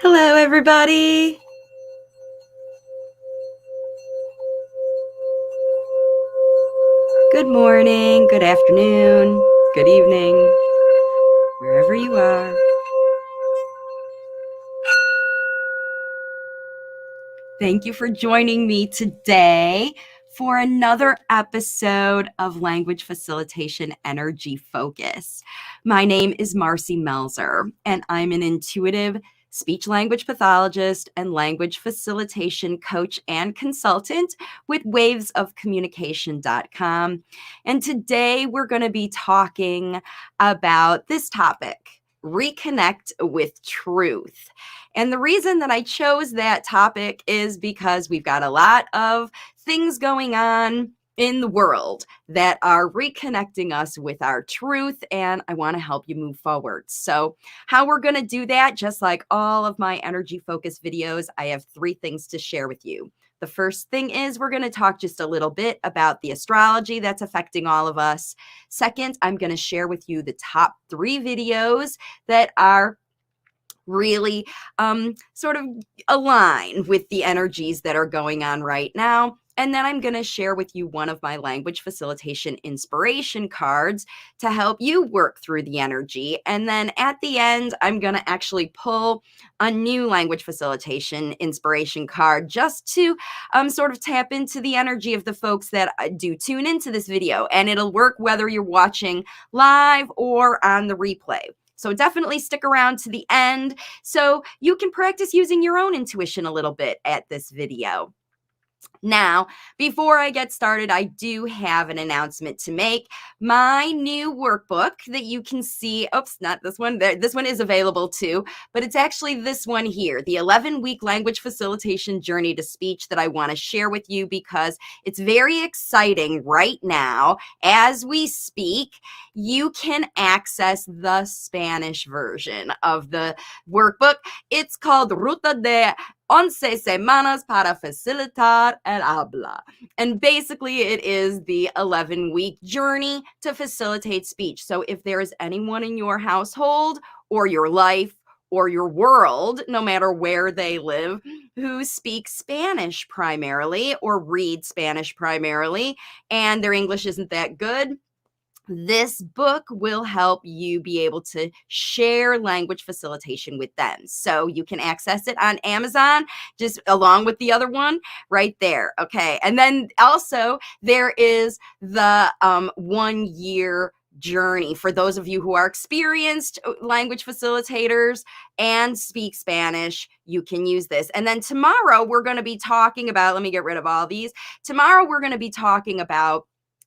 Hello, everybody. Good morning, good afternoon, good evening, wherever you are. Thank you for joining me today for another episode of Language Facilitation Energy Focus. My name is Marci Melzer, and I'm an intuitive speech language pathologist and language facilitation coach and consultant with wavesofcommunication.com. And today we're going to be talking about this topic: reconnect with truth. And the reason that I chose that topic is because we've got a lot of things going on in the world that are reconnecting us with our truth, and I want to help you move forward. So, how we're going to do that, just like all of my energy focus videos, I have 3 things to share with you. The first thing is we're going to talk just a little bit about the astrology that's affecting all of us. Second, I'm going to share with you the top 3 videos that are really sort of align with the energies that are going on right now. And then I'm going to share with you one of my language facilitation inspiration cards to help you work through the energy. And then at the end, I'm going to actually pull a new language facilitation inspiration card just to sort of tap into the energy of the folks that do tune into this video. And it'll work whether you're watching live or on the replay. So definitely stick around to the end so you can practice using your own intuition a little bit at this video. Now, before I get started, I do have an announcement to make. My new workbook that you can see, not this one, this one is available too, but it's actually this one here, the 11-week language facilitation journey to speech, that I want to share with you because it's very exciting right now. As we speak, you can access the Spanish version of the workbook. It's called Ruta de 11 semanas para facilitar el habla. And basically, it is the 11-week journey to facilitate speech. So if there is anyone in your household or your life or your world, no matter where they live, who speak Spanish primarily or read Spanish primarily, and their English isn't that good, this book will help you be able to share language facilitation with them. So you can access it on Amazon, just along with the other one right there. Okay. And then also there is the 1-year journey for those of you who are experienced language facilitators and speak Spanish. You can use this. And then tomorrow we're going to be talking about, let me get rid of all these. Tomorrow we're going to be talking about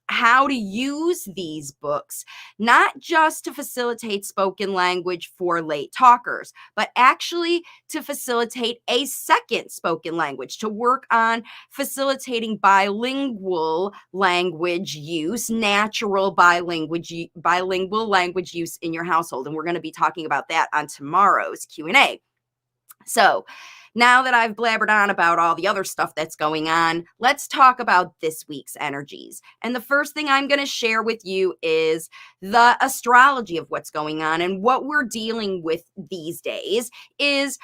how to use these books, not just to facilitate spoken language for late talkers, but actually to facilitate a second spoken language, to work on facilitating bilingual language use, natural bilingual language use in your household. And we're going to be talking about that on tomorrow's Q&A. So now that I've blabbered on about all the other stuff that's going on, let's talk about this week's energies. And the first thing I'm going to share with you is the astrology of what's going on. And what we're dealing with these days is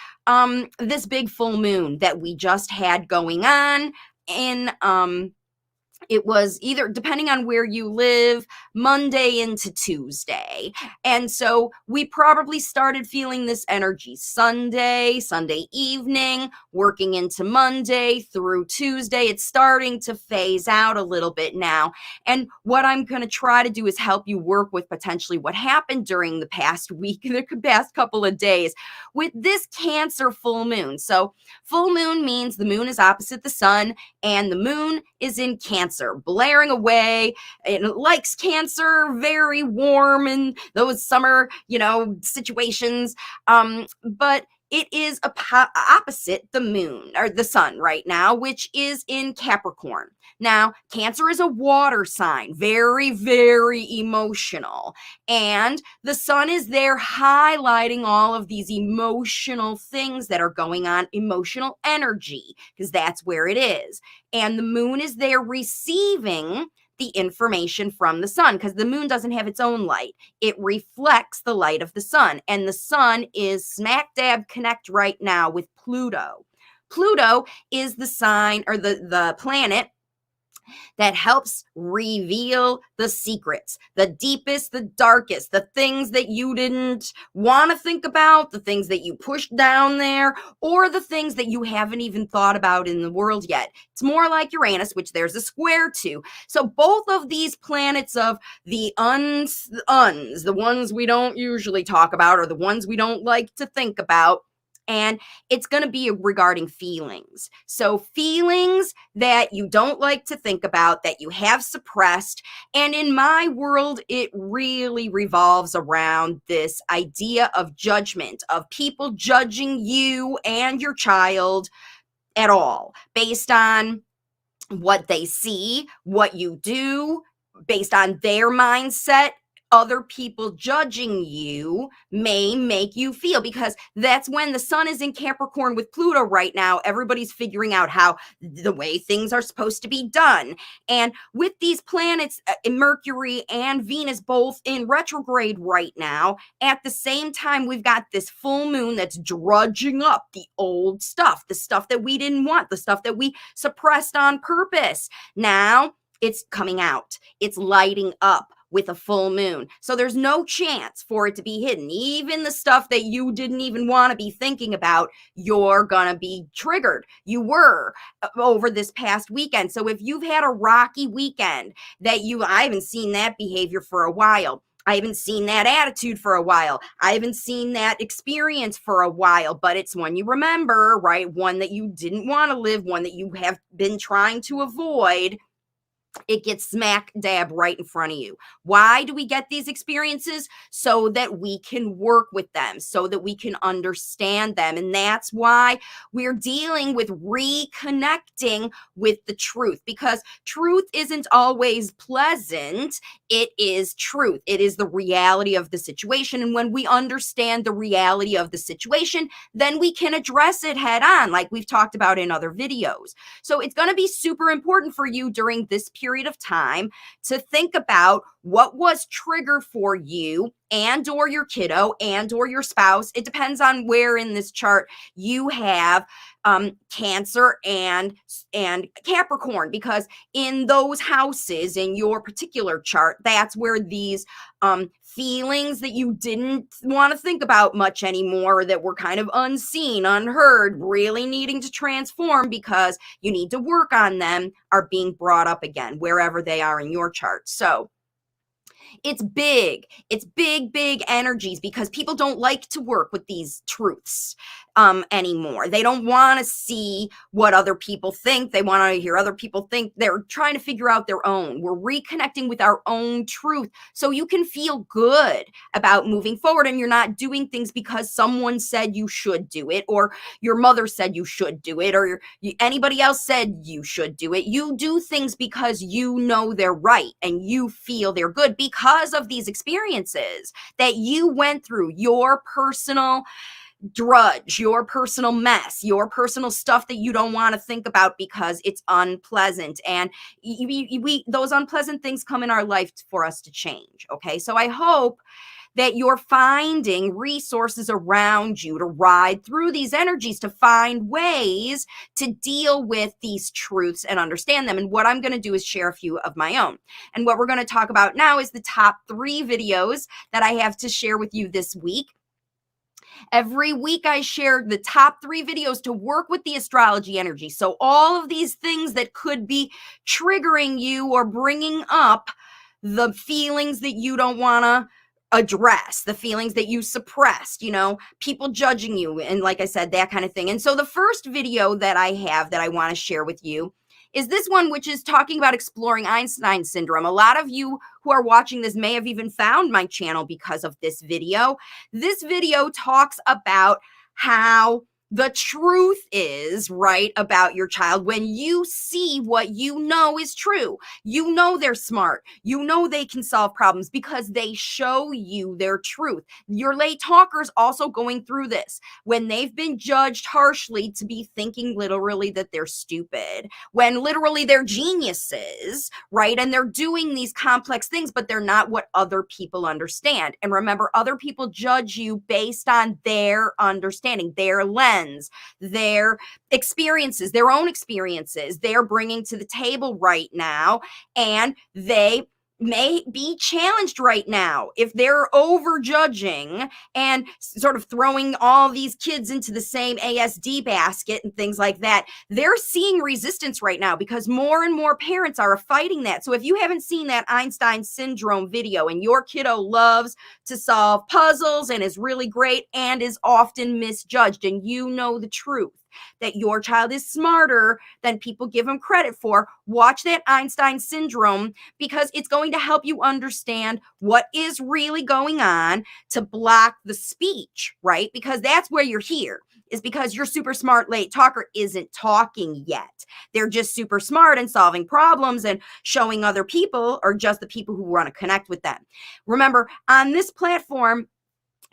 this big full moon that we just had going on in it was either, depending on where you live, Monday into Tuesday. And so we probably started feeling this energy Sunday evening, working into Monday through Tuesday. It's starting to phase out a little bit now. And what I'm going to try to do is help you work with potentially what happened during the past week, the past couple of days with this Cancer full moon. So full moon means the moon is opposite the sun, and the moon is in Cancer, blaring away. It likes Cancer, very warm in those summer, situations. But it is opposite the moon or the sun right now, which is in Capricorn. Now, Cancer is a water sign, very, very emotional. And the sun is there highlighting all of these emotional things that are going on, emotional energy, because that's where it is. And the moon is there receiving the information from the sun, because the moon doesn't have its own light. It reflects the light of the sun, and the sun is smack dab connect right now with Pluto. Pluto is the sign, or the planet that helps reveal the secrets, the deepest, the darkest, the things that you didn't want to think about, the things that you pushed down there, or the things that you haven't even thought about in the world yet. It's more like Uranus, which there's a square to. So both of these planets of the uns, the ones we don't usually talk about, or the ones we don't like to think about, and it's going to be regarding feelings. So feelings that you don't like to think about, that you have suppressed. And in my world, it really revolves around this idea of judgment, of people judging you and your child at all based on what they see, what you do, based on their mindset. Other people judging you may make you feel, because that's when the sun is in Capricorn with Pluto right now. Everybody's figuring out how the way things are supposed to be done. And with these planets, Mercury and Venus both in retrograde right now, at the same time, we've got this full moon that's drudging up the old stuff, the stuff that we didn't want, the stuff that we suppressed on purpose. Now it's coming out. It's lighting up with a full moon. So there's no chance for it to be hidden. Even the stuff that you didn't even want to be thinking about, you're going to be triggered. You were over this past weekend. So if you've had a rocky weekend I haven't seen that behavior for a while. I haven't seen that attitude for a while. I haven't seen that experience for a while, but it's one you remember, right? One that you didn't want to live, one that you have been trying to avoid. It gets smack dab right in front of you. Why do we get these experiences? So that we can work with them, so that we can understand them. And that's why we're dealing with reconnecting with the truth, because truth isn't always pleasant. It is truth. It is the reality of the situation. And when we understand the reality of the situation, then we can address it head on, like we've talked about in other videos. So it's going to be super important for you during this period of time to think about what was trigger for you and or your kiddo and or your spouse. It depends on where in this chart you have Cancer and Capricorn, because in those houses in your particular chart, that's where these feelings that you didn't want to think about much anymore, that were kind of unseen, unheard, really needing to transform because you need to work on them, are being brought up again, wherever they are in your chart. So it's big energies, because people don't like to work with these truths anymore. They don't want to see what other people think. They want to hear other people think. They're trying to figure out their own. We're reconnecting with our own truth, so you can feel good about moving forward, and you're not doing things because someone said you should do it, or your mother said you should do it, or anybody else said you should do it. You do things because you know they're right and you feel they're good, because of these experiences that you went through, your personal drudge, your personal mess, your personal stuff that you don't want to think about because it's unpleasant. And those unpleasant things come in our life for us to change. Okay. So I hope that you're finding resources around you to ride through these energies, to find ways to deal with these truths and understand them. And what I'm going to do is share a few of my own. And what we're going to talk about now is the top 3 videos that I have to share with you this week. Every week I share the top 3 videos to work with the astrology energy. So all of these things that could be triggering you or bringing up the feelings that you don't want to address, the feelings that you suppressed, people judging you, and like I said, that kind of thing. And so the first video that I have that I want to share with you is this one, which is talking about exploring Einstein syndrome. A lot of you who are watching this may have even found my channel because of this video. This video talks about how The truth is, right, about your child, when you see what you know is true, you know they're smart, you know they can solve problems because they show you their truth. Your late talkers also going through this when they've been judged harshly to be thinking literally that they're stupid, when literally they're geniuses, right? And they're doing these complex things, but they're not what other people understand. And remember, other people judge you based on their understanding, their lens, their experiences, their own experiences they're bringing to the table right now. And they may be challenged right now if they're over judging and sort of throwing all these kids into the same ASD basket and things like that. They're seeing resistance right now because more and more parents are fighting that. So if you haven't seen that Einstein syndrome video and your kiddo loves to solve puzzles and is really great and is often misjudged, and you know the truth that your child is smarter than people give him credit for, watch that Einstein syndrome, because it's going to help you understand what is really going on to block the speech, right? Because that's where you're here, is because your super smart late talker isn't talking yet. They're just super smart and solving problems and showing other people, or just the people who want to connect with them. Remember, on this platform,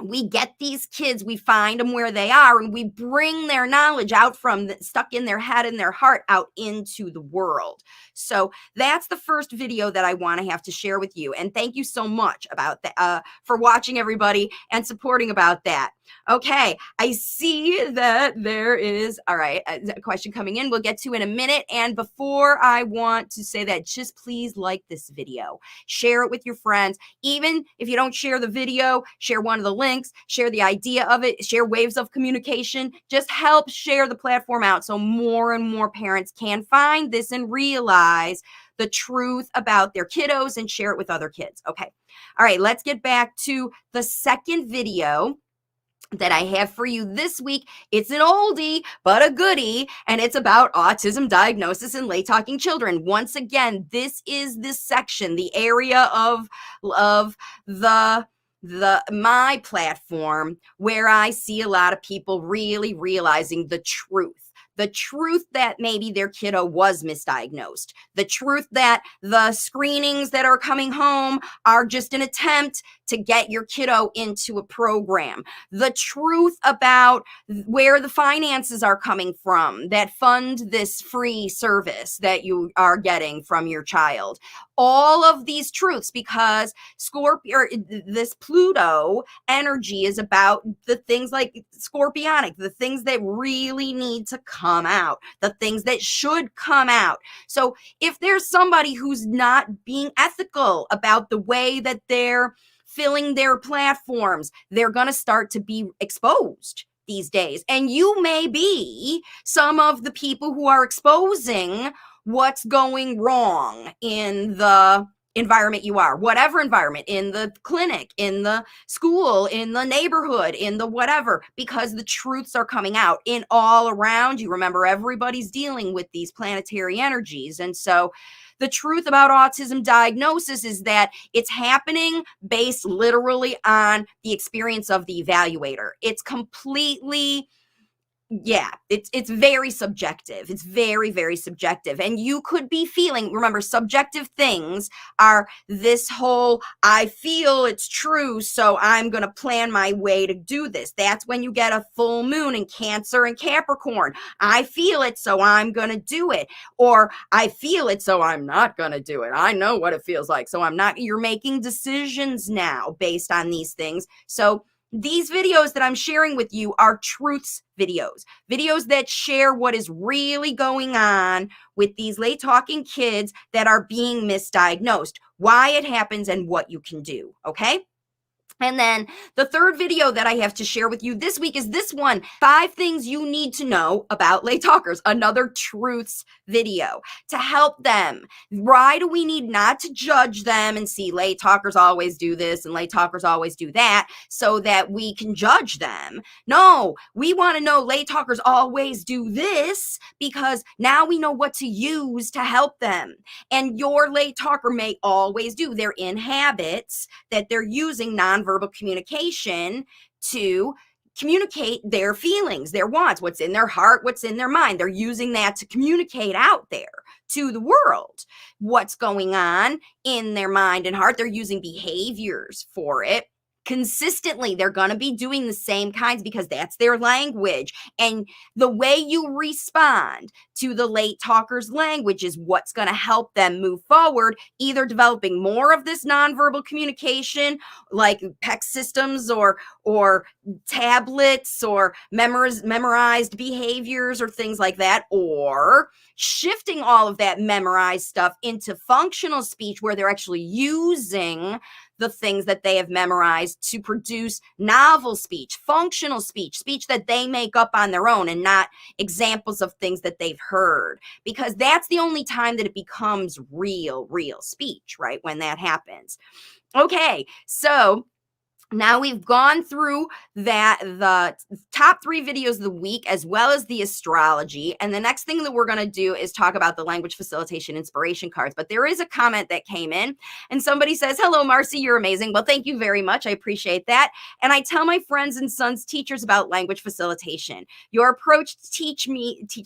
we get these kids, we find them where they are, and we bring their knowledge out from stuck in their head and their heart out into the world. So that's the first video that I want to have to share with you. And thank you so much about that, for watching, everybody, and supporting about that. Okay, I see that there is, all right, a question coming in we'll get to in a minute. And before I want to say that, just please like this video, share it with your friends. Even if you don't share the video, share one of the links, share the idea of it, share waves of communication. Just help share the platform out so more and more parents can find this and realize the truth about their kiddos and share it with other kids. Okay, all right, let's get back to the second video that I have for you this week. It's an oldie, but a goodie, and it's about autism diagnosis in late talking children. Once again, this is this section, the area of the my platform where I see a lot of people really realizing the truth. The truth that maybe their kiddo was misdiagnosed. The truth that the screenings that are coming home are just an attempt to get your kiddo into a program. The truth about where the finances are coming from that fund this free service that you are getting from your child. All of these truths, because this Pluto energy is about the things like scorpionic, the things that really need to come out, the things that should come out. So if there's somebody who's not being ethical about the way that they're filling their platforms, they're going to start to be exposed these days. And you may be some of the people who are exposing what's going wrong in the environment you are, whatever environment, in the clinic, in the school, in the neighborhood, in the whatever, because the truths are coming out in all around you. Remember, everybody's dealing with these planetary energies. And so the truth about autism diagnosis is that it's happening based literally on the experience of the evaluator. It's completely, yeah, it's very subjective. It's very, very subjective. And you could be feeling, remember, subjective things are this whole, I feel it's true, so I'm going to plan my way to do this. That's when you get a full moon in Cancer and Capricorn. I feel it, so I'm going to do it. Or I feel it, so I'm not going to do it. I know what it feels like, so I'm not. You're making decisions now based on these things. So these videos that I'm sharing with you are truths videos that share what is really going on with these late talking kids that are being misdiagnosed, why it happens, and what you can do, okay? And then the third video that I have to share with you this week is this one, 5 things you need to know about late talkers, another truths video to help them. Why do we need not to judge them and see late talkers always do this and late talkers always do that so that we can judge them? No, we want to know late talkers always do this because now we know what to use to help them. And your late talker may always do. They're in habits that they're using nonverbal communication to communicate their feelings, their wants, what's in their heart, what's in their mind. They're using that to communicate out there to the world what's going on in their mind and heart. They're using behaviors for it. Consistently, they're going to be doing the same kinds because that's their language. And the way you respond to the late talker's language is what's going to help them move forward, either developing more of this nonverbal communication like PEC systems or tablets or memorized behaviors or things like that, or shifting all of that memorized stuff into functional speech where they're actually using the things that they have memorized to produce novel speech, functional speech, speech that they make up on their own and not examples of things that they've heard, because that's the only time that it becomes real speech, right? When that happens. Okay, so now we've gone through the top 3 videos of the week, as well as the astrology. And the next thing that we're going to do is talk about the language facilitation inspiration cards. But there is a comment that came in and somebody says, "Hello, Marci, you're amazing." Well, thank you very much. I appreciate that. And I tell my friends and sons teachers about language facilitation. Your approach teaches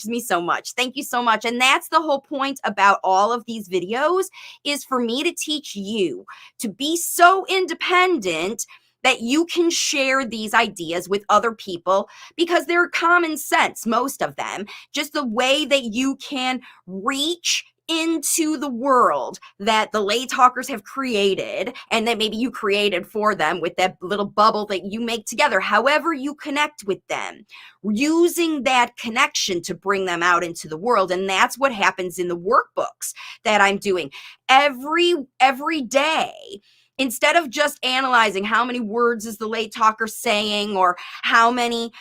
me so much. Thank you so much. And that's the whole point about all of these videos, is for me to teach you to be so independent that you can share these ideas with other people, because they're common sense, most of them, just the way that you can reach into the world that the lay talkers have created and that maybe you created for them with that little bubble that you make together. However you connect with them, using that connection to bring them out into the world. And that's what happens in the workbooks that I'm doing every day. Instead of just analyzing how many words is the late talker saying, or how many,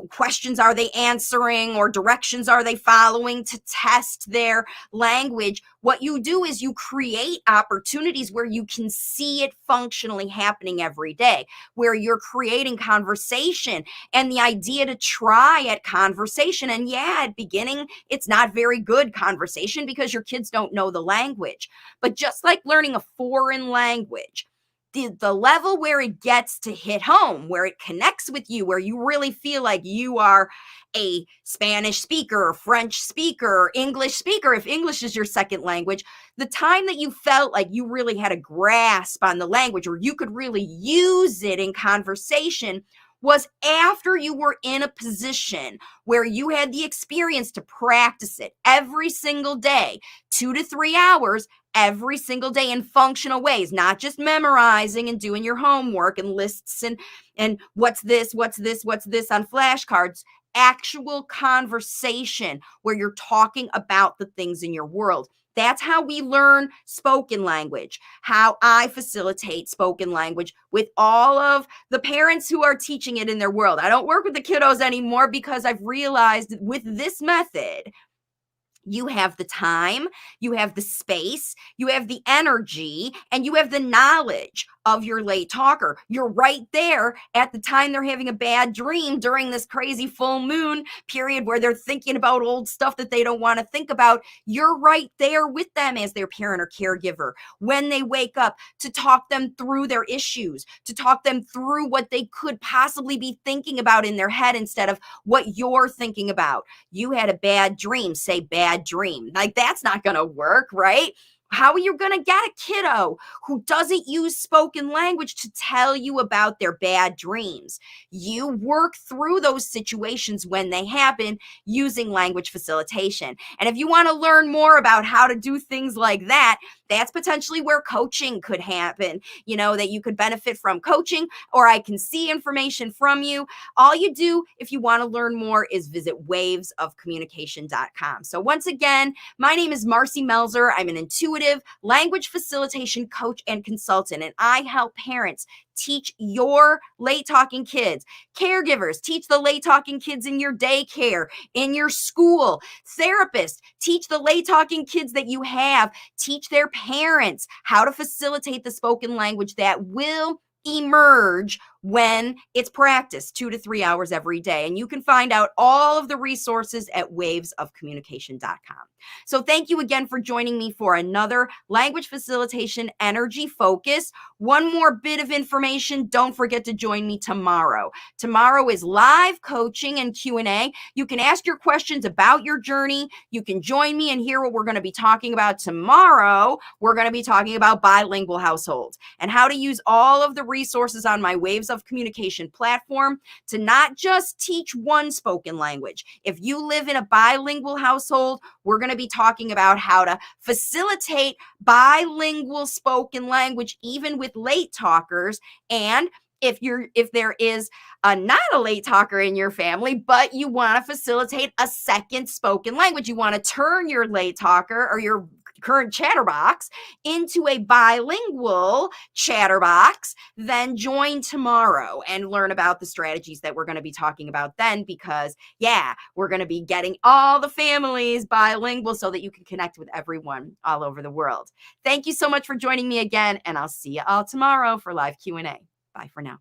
questions are they answering, or directions are they following to test their language, what you do is you create opportunities where you can see it functionally happening every day, where you're creating conversation and the idea to try at conversation. And yeah, at beginning, it's not very good conversation because your kids don't know the language. But just like learning a foreign language, the level where it gets to hit home, where it connects with you, where you really feel like you are a Spanish speaker, French speaker, English speaker, if English is your second language, the time that you felt like you really had a grasp on the language, or you could really use it in conversation, was after you were in a position where you had the experience to practice it every single day, 2 to 3 hours every single day in functional ways, not just memorizing and doing your homework and lists and what's this on flashcards. Actual conversation where you're talking about the things in your world. That's how we learn spoken language, how I facilitate spoken language with all of the parents who are teaching it in their world. I don't work with the kiddos anymore because I've realized with this method, you have the time, you have the space, you have the energy, and you have the knowledge of your late talker. You're right there at the time they're having a bad dream during this crazy full moon period where they're thinking about old stuff that they don't want to think about. You're right there with them as their parent or caregiver when they wake up, to talk them through their issues, to talk them through what they could possibly be thinking about in their head instead of what you're thinking about. You had a bad dream, say bad dream. Like, that's not going to work, right? How are you going to get a kiddo who doesn't use spoken language to tell you about their bad dreams? You work through those situations when they happen using language facilitation. And if you want to learn more about how to do things like that, that's potentially where coaching could happen, that you could benefit from coaching, or I can see information from you. All you do, if you want to learn more, is visit wavesofcommunication.com. So once again, my name is Marci Melzer. I'm an intuitive language facilitation coach and consultant, and I help parents teach your late talking kids, caregivers, teach the late talking kids in your daycare, in your school, therapists, teach the late talking kids that you have, teach their parents how to facilitate the spoken language that will emerge when it's practice, 2 to 3 hours every day. And you can find out all of the resources at wavesofcommunication.com. So thank you again for joining me for another language facilitation energy focus. One more bit of information. Don't forget to join me tomorrow. Tomorrow is live coaching and Q&A. You can ask your questions about your journey. You can join me and hear what we're going to be talking about tomorrow. We're going to be talking about bilingual households and how to use all of the resources on my Waves of Communication platform to not just teach one spoken language. If you live in a bilingual household, we're going to be talking about how to facilitate bilingual spoken language, even with late talkers. And if there is not a late talker in your family, but you want to facilitate a second spoken language, you want to turn your late talker or your current chatterbox into a bilingual chatterbox, then join tomorrow and learn about the strategies that we're going to be talking about then, because we're going to be getting all the families bilingual so that you can connect with everyone all over the world. Thank you so much for joining me again, and I'll see you all tomorrow for live Q&A. Bye for now.